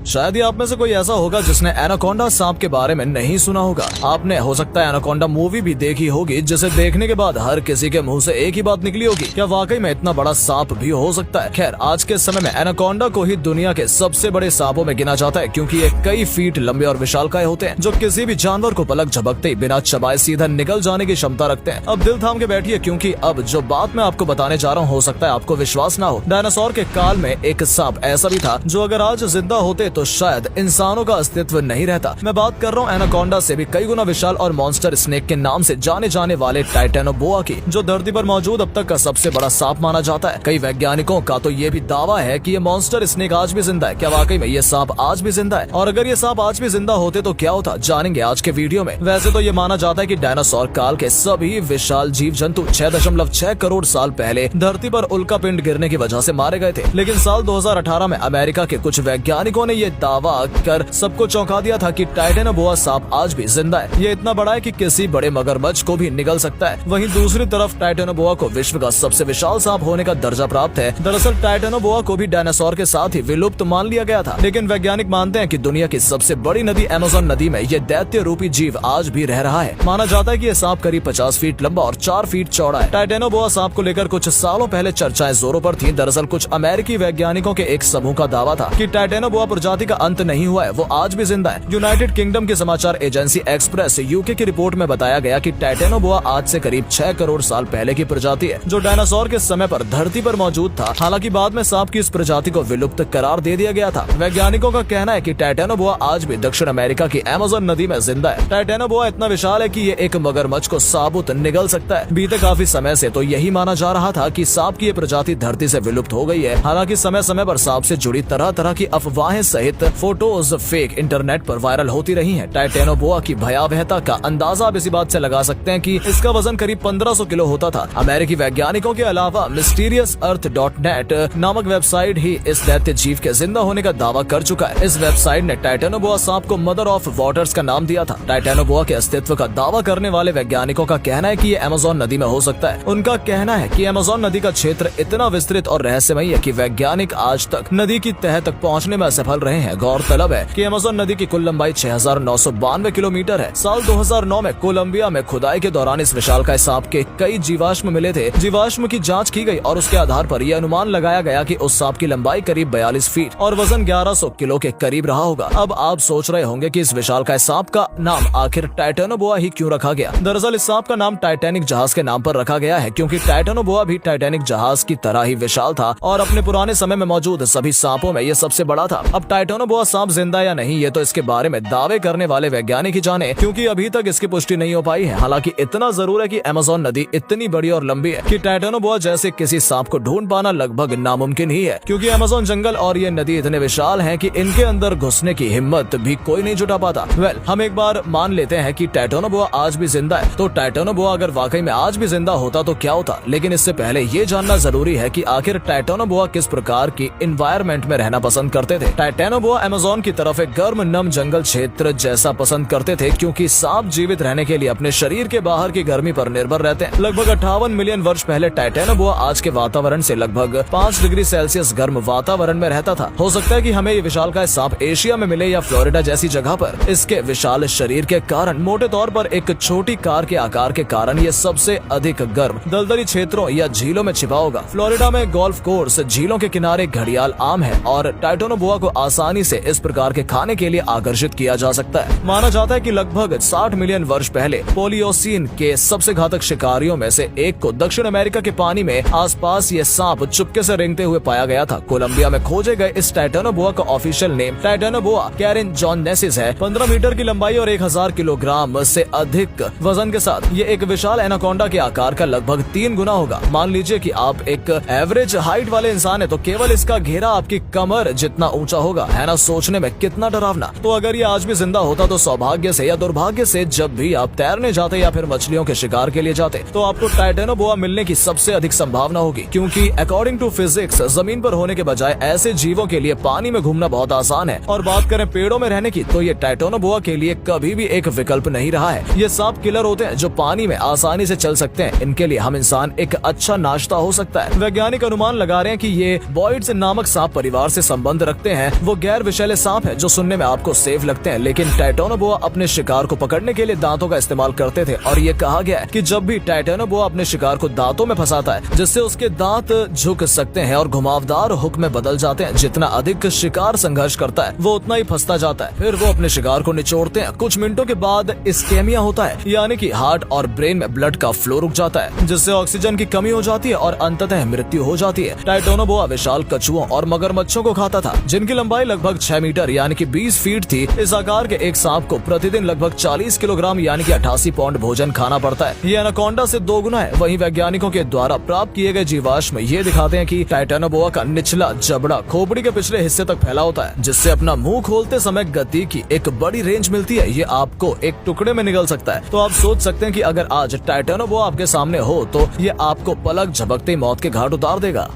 शायद ही आप में से कोई ऐसा होगा जिसने एनाकोंडा सांप के बारे में नहीं सुना होगा। आपने हो सकता है एनाकोंडा मूवी भी देखी होगी, जिसे देखने के बाद हर किसी के मुंह से एक ही बात निकली होगी, क्या वाकई में इतना बड़ा सांप भी हो सकता है। खैर, आज के समय में एनाकोंडा को ही दुनिया के सबसे बड़े सांपों में गिना जाता है, क्योंकि ये कई फीट लंबे और विशालकाय होते हैं, जो किसी भी जानवर को पलक झपकते ही बिना चबाए सीधा निकल जाने की क्षमता रखते हैं। अब दिल थाम के बैठिए, क्योंकि अब जो बात मैं आपको बताने जा रहा हूँ हो सकता है आपको विश्वास ना हो। डायनासोर के काल में एक सांप ऐसा भी था जो अगर आज जिंदा होते तो शायद इंसानों का अस्तित्व नहीं रहता। मैं बात कर रहा हूँ एनाकोंडा से भी कई गुना विशाल और मॉन्स्टर स्नेक के नाम से जाने जाने वाले टाइटेनोबोआ की, जो धरती पर मौजूद अब तक का सबसे बड़ा सांप माना जाता है। कई वैज्ञानिकों का तो ये भी दावा है कि ये मॉन्स्टर स्नेक आज भी जिंदा है। क्या वाकई में ये सांप आज भी जिंदा है? और अगर ये सांप आज भी जिंदा होते तो क्या होता, जानेंगे आज के वीडियो में। वैसे तो ये माना जाता है कि डायनासोर काल के सभी विशाल जीव जंतु 6.6 करोड़ साल पहले धरती पर उल्का पिंड गिरने की वजह से मारे गए थे। लेकिन साल 2018 में अमेरिका के कुछ वैज्ञानिकों ने ये दावा कर सबको चौंका दिया था कि टाइटेनोबोआ सांप आज भी जिंदा है। ये इतना बड़ा है कि किसी बड़े मगरमच्छ को भी निगल सकता है। वहीं दूसरी तरफ टाइटेनोबोआ को विश्व का सबसे विशाल सांप होने का दर्जा प्राप्त है। दरअसल टाइटेनोबोआ को भी डायनासोर के साथ ही विलुप्त मान लिया गया था, लेकिन वैज्ञानिक मानते हैं कि दुनिया की सबसे बड़ी नदी अमेज़न नदी में ये दैत्य रूपी जीव आज भी रह रहा है। माना जाता है कि ये सांप करीब 50 फीट लंबा और 4 फीट चौड़ा है। टाइटेनोबोआ सांप को लेकर कुछ सालों पहले चर्चाएं जोरों पर थीं। दरअसल कुछ अमेरिकी वैज्ञानिकों के एक समूह का दावा था कि टाइटेनोबोआ प्रजाति का अंत नहीं हुआ है, वो आज भी जिंदा है। यूनाइटेड किंगडम की समाचार एजेंसी एक्सप्रेस यूके की रिपोर्ट में बताया गया कि टाइटेनोबोआ आज से करीब 6 करोड़ साल पहले की प्रजाति है, जो डायनासोर के समय पर धरती पर मौजूद था। हालांकि बाद में सांप की इस प्रजाति को विलुप्त करार दे दिया गया था। वैज्ञानिकों का कहना है कि टाइटेनोबोआ आज भी दक्षिण अमेरिका की अमेज़न नदी में जिंदा है। टाइटेनोबोआ इतना विशाल है कि ये एक मगरमच्छ को साबुत निगल सकता है। बीते काफी समय से तो यही माना जा रहा था कि सांप की ये प्रजाति धरती से विलुप्त हो गई है। हालांकि समय समय पर सांप से जुड़ी तरह तरह की अफवाहें सहित फोटोज फेक इंटरनेट पर वायरल होती रही हैं। टाइटेनोबोआ की भयावहता का अंदाजा आप इसी बात से लगा सकते हैं कि इसका वजन करीब 1500 किलो होता था। अमेरिकी वैज्ञानिकों के अलावा mysteriousEarth.net नामक वेबसाइट ही इस दैत्य जीव के जिंदा होने का दावा कर चुका है। इस वेबसाइट ने टाइटेनोबोआ सांप को मदर ऑफ वाटर्स का नाम दिया था। टाइटेनोबोआ के अस्तित्व का दावा करने वाले वैज्ञानिकों का कहना है कि ये अमेज़न नदी में हो सकता है। उनका कहना है कि अमेज़न नदी का क्षेत्र इतना विस्तृत और रहस्यमयी है कि वैज्ञानिक आज तक नदी की तह तक पहुंचने में असफल रहे हैं। गौरतलब है कि अमेज़न नदी की कुल लंबाई 6992 किलोमीटर है। साल 2009 में कोलंबिया में खुदाई के दौरान इस विशालकाय सांप के कई जीवाश्म मिले थे। जीवाश्म की जांच की गई और उसके आधार पर यह अनुमान लगाया गया कि उस सांप की लंबाई करीब 42 फीट और वजन 1100 किलो के करीब रहा होगा। अब आप सोच रहे होंगे कि इस विशालकाय सांप का नाम आखिर टाइटेनोबोआ ही क्यों रखा गया। दरअसल इस सांप का नाम टाइटैनिक जहाज के नाम पर रखा गया है, क्योंकि टाइटेनोबोआ भी टाइटैनिक जहाज की तरह ही विशाल था और अपने पुराने समय में मौजूद सभी सांपों में ये सबसे बड़ा था। अब टाइटेनोबोआ सांप जिंदा या नहीं, ये तो इसके बारे में दावे करने वाले वैज्ञानिक ही जाने, क्योंकि अभी तक इसकी पुष्टि नहीं हो पाई है। हालांकि इतना जरूर है कि अमेज़न नदी इतनी बड़ी और लंबी है कि टाइटेनोबोआ जैसे किसी सांप को ढूंढ पाना लगभग नामुमकिन ही है, क्योंकि अमेज़न जंगल और ये नदी इतने विशाल हैं कि इनके अंदर घुसने की हिम्मत भी कोई नहीं जुटा पाता। हम एक बार मान लेते हैं कि टाइटेनोबोआ आज भी जिंदा है, तो टाइटेनोबोआ अगर वाकई में आज भी जिंदा होता तो क्या होता। लेकिन इससे पहले ये जानना जरूरी है कि आखिर टाइटेनोबोआ किस प्रकार की एनवायरनमेंट में रहना पसंद करते थे। टाइटेनोबोआ अमेज़न की तरफ एक गर्म नम जंगल क्षेत्र जैसा पसंद करते थे, क्योंकि सांप जीवित रहने के लिए अपने शरीर के बाहर की गर्मी पर निर्भर रहते हैं। लगभग 58 मिलियन वर्ष पहले टाइटेनोबोआ आज के वातावरण से लगभग 5 डिग्री सेल्सियस गर्म वातावरण में रहता था। हो सकता है कि हमें ये विशालकाय सांप एशिया में मिले या फ्लोरिडा जैसी जगह पर। इसके विशाल शरीर के कारण मोटे तौर पर एक छोटी कार के आकार के कारण ये सबसे अधिक गर्म दलदली क्षेत्रों या झीलों में छिपा होगा। फ्लोरिडा में गोल्फ कोर्स, झीलों के किनारे घड़ियाल आम है और टाइटेनोबोआ को आसानी से इस प्रकार के खाने के लिए आकर्षित किया जा सकता है। माना जाता है कि लगभग 60 मिलियन वर्ष पहले पोलियोसीन के सबसे घातक शिकारियों में से एक को दक्षिण अमेरिका के पानी में आसपास ये सांप चुपके से रेंगते हुए पाया गया था। कोलंबिया में खोजे गए इस टाइटेनोबोआ का ऑफिशियल नेम टाइटेनोबोआ कैरिनजोनेसिस है। 15 मीटर की लंबाई और 1000 किलोग्राम से अधिक वजन के साथ ये एक विशाल एनाकोंडा के आकार का लगभग 3 गुना होगा। मान लीजिए कि आप एक एवरेज हाइट वाले इंसान है, तो केवल इसका घेरा आपकी कमर जितना ऊंचा होगा। है ना, सोचने में कितना डरावना। तो अगर ये आज भी जिंदा होता तो सौभाग्य से या दुर्भाग्य से जब भी आप तैरने जाते या फिर मछलियों के शिकार के लिए जाते तो आपको टाइटेनोबोआ मिलने की सबसे अधिक संभावना होगी, क्योंकि अकॉर्डिंग टू फिजिक्स जमीन पर होने के बजाय ऐसे जीवों के लिए पानी में घूमना बहुत आसान है। और बात करें पेड़ों में रहने की, तो ये टाइटेनोबोआ के लिए कभी भी एक विकल्प नहीं रहा है। ये सांप किलर होते हैं जो पानी में आसानी से चल सकते हैं। इनके लिए हम इंसान एक अच्छा नाश्ता हो सकता है। वैज्ञानिक अनुमान लगा रहे हैं कि ये बॉइड्स नामक सांप परिवार से संबंध रखते हैं। वो गैर विषैले सांप है जो सुनने में आपको सेफ लगते हैं, लेकिन टाइटैनोबोआ अपने शिकार को पकड़ने के लिए दांतों का इस्तेमाल करते थे। और ये कहा गया है कि जब भी टाइटैनोबोआ अपने शिकार को दांतों में फंसाता है, जिससे उसके दांत झुक सकते हैं और घुमावदार हुक में बदल जाते हैं, जितना अधिक शिकार संघर्ष करता है वो उतना ही फंसता जाता है। फिर वो अपने शिकार को निचोड़ते हैं। कुछ मिनटों के बाद इस्केमिया होता है, यानी कि हार्ट और ब्रेन में ब्लड का फ्लो रुक जाता है, जिससे ऑक्सीजन की कमी हो जाती है और अंततः मृत्यु हो जाती है। टाइटैनोबोआ विशाल कछुओं और मगरमच्छों को खाता था, जिनकी लंबाई लगभग 6 मीटर यानी कि 20 फीट थी। इस आकार के एक सांप को प्रतिदिन लगभग 40 किलोग्राम यानी कि 88 पाउंड भोजन खाना पड़ता है। ये एनाकोंडा से 2 गुना है। वहीं वैज्ञानिकों के द्वारा प्राप्त किए गए जीवाश्म ये दिखाते हैं कि टाइटैनोबोआ का निचला जबड़ा खोपड़ी के पिछले हिस्से तक फैला होता है, जिससे अपना मुंह खोलते समय गति की एक बड़ी रेंज मिलती है। ये आपको एक टुकड़े में निगल सकता है। तो आप सोच सकते हैं कि अगर आज टाइटैनोबोआ आपके सामने हो तो ये आपको पलक झपकते ही मौत के घाट उतार देगा।